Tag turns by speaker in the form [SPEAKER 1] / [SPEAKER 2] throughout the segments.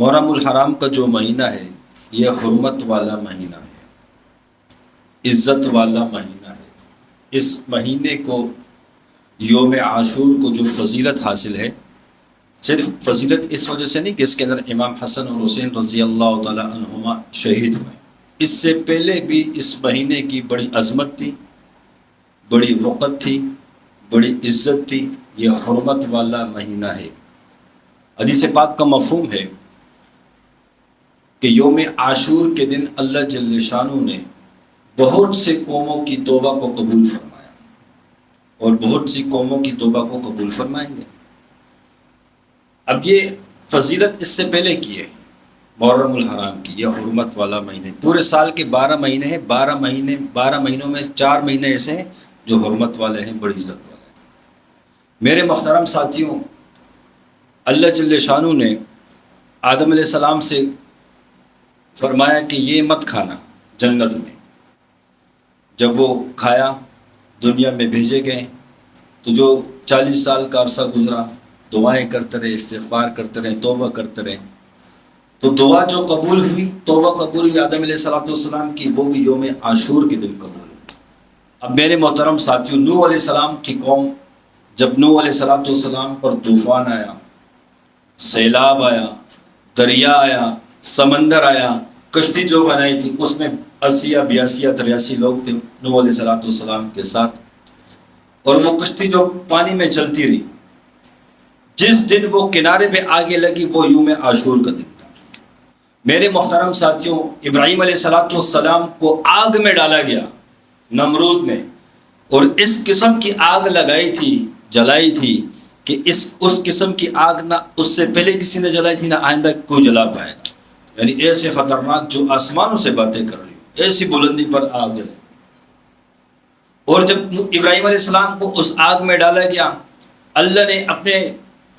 [SPEAKER 1] محرم الحرام کا جو مہینہ ہے یہ حرمت والا مہینہ ہے، عزت والا مہینہ ہے۔ اس مہینے کو یوم عاشور کو جو فضیلت حاصل ہے، صرف فضیلت اس وجہ سے نہیں کہ اس کے اندر امام حسن اور حسین رضی اللہ تعالی عنہما شہید ہوئے، اس سے پہلے بھی اس مہینے کی بڑی عظمت تھی، بڑی وقت تھی، بڑی عزت تھی۔ یہ حرمت والا مہینہ ہے۔ حدیث پاک کا مفہوم ہے کہ یوم عاشور کے دن اللہ جل شانہ نے بہت سے قوموں کی توبہ کو قبول فرمایا اور بہت سی قوموں کی توبہ کو قبول فرمائیں گے۔ اب یہ فضیلت اس سے پہلے کی ہے، محرم الحرام کی، یہ حرمت والا مہینے۔ پورے سال کے 12 مہینے ہیں، 12 مہینوں میں 4 مہینے ایسے ہیں جو حرمت والے ہیں، بڑی عزت والے ہیں۔ میرے محترم ساتھیوں، اللہ جل شانہ نے آدم علیہ السلام سے فرمایا کہ یہ مت کھانا جنت میں۔ جب وہ کھایا، دنیا میں بھیجے گئے، تو جو 40 سال کا عرصہ گزرا، دعائیں کرتے رہے، استغفار کرتے رہے، توبہ کرتے رہے، تو دعا جو قبول ہوئی، توبہ قبول ہوئی آدم علیہ السلام کی، وہ بھی یوم عاشور کے دن قبول ہوئی۔ اب میرے محترم ساتھیوں، نوح علیہ السلام کی قوم، جب نوح علیہ السلام پر طوفان آیا، سیلاب آیا، دریا آیا، سمندر آیا، کشتی جو بنائی تھی اس میں 80 یا 82 یا 83 لوگ تھے نوح علیہ السلام کے ساتھ، اور وہ کشتی جو پانی میں چلتی رہی، جس دن وہ کنارے پہ آگے لگی وہ یوم عاشور کا دن تھا۔ میرے محترم ساتھیوں، ابراہیم علیہ السلام کو آگ میں ڈالا گیا نمرود نے، اور اس قسم کی آگ لگائی تھی، جلائی تھی کہ اس قسم کی آگ نہ اس سے پہلے کسی نے جلائی تھی، نہ آئندہ کوئی جلا پائے گا۔ یعنی ایسے خطرناک، جو آسمانوں سے باتیں کر رہی ہو، ایسی بلندی پر آگ جلائی۔ اور جب ابراہیم علیہ السلام کو اس آگ میں ڈالا گیا، اللہ نے اپنے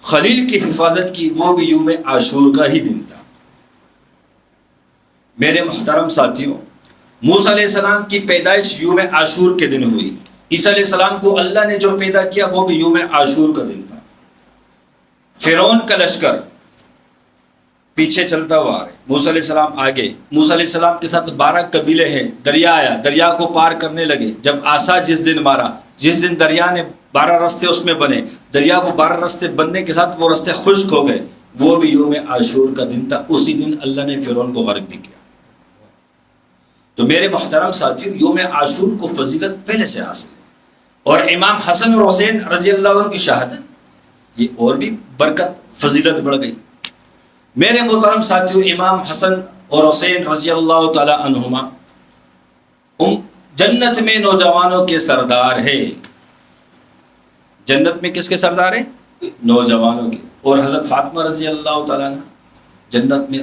[SPEAKER 1] خلیل کی حفاظت کی، وہ بھی یوم عاشور کا ہی دن تھا۔ میرے محترم ساتھیوں، موسیٰ علیہ السلام کی پیدائش یوم عاشور کے دن ہوئی۔ عیسیٰ علیہ السلام کو اللہ نے جو پیدا کیا وہ بھی یوم عاشور کا دن تھا۔ فرعون کا لشکر پیچھے چلتا ہوا آ رہا ہے، موسیٰ علیہ السلام آگے، موسیٰ علیہ السلام کے ساتھ 12 قبیلے ہیں۔ دریا آیا، دریا کو پار کرنے لگے۔ جب عصا جس دن مارا، جس دن دریا نے 12 رستے اس میں بنے، دریا کو 12 رستے بننے کے ساتھ وہ رستے خشک ہو گئے، وہ بھی یوم عاشور کا دن تھا۔ اسی دن اللہ نے فرعون کو غرق بھی کیا۔ تو میرے محترم ساتھیوں، یوم عاشور کو فضیلت پہلے سے حاصل ہے، اور امام حسن اور حسین رضی اللہ عنہ کی شہادت، یہ اور بھی برکت، فضیلت بڑھ گئی۔ میرے محترم ساتھیوں، امام حسن اور حسین رضی اللہ تعالی عنہما جنت میں نوجوانوں کے سردار ہے۔ جنت میں کس کے سردار ہیں؟ نوجوانوں کے۔ اور حضرت فاطمہ رضی اللہ تعالیٰ عنہ جنت میں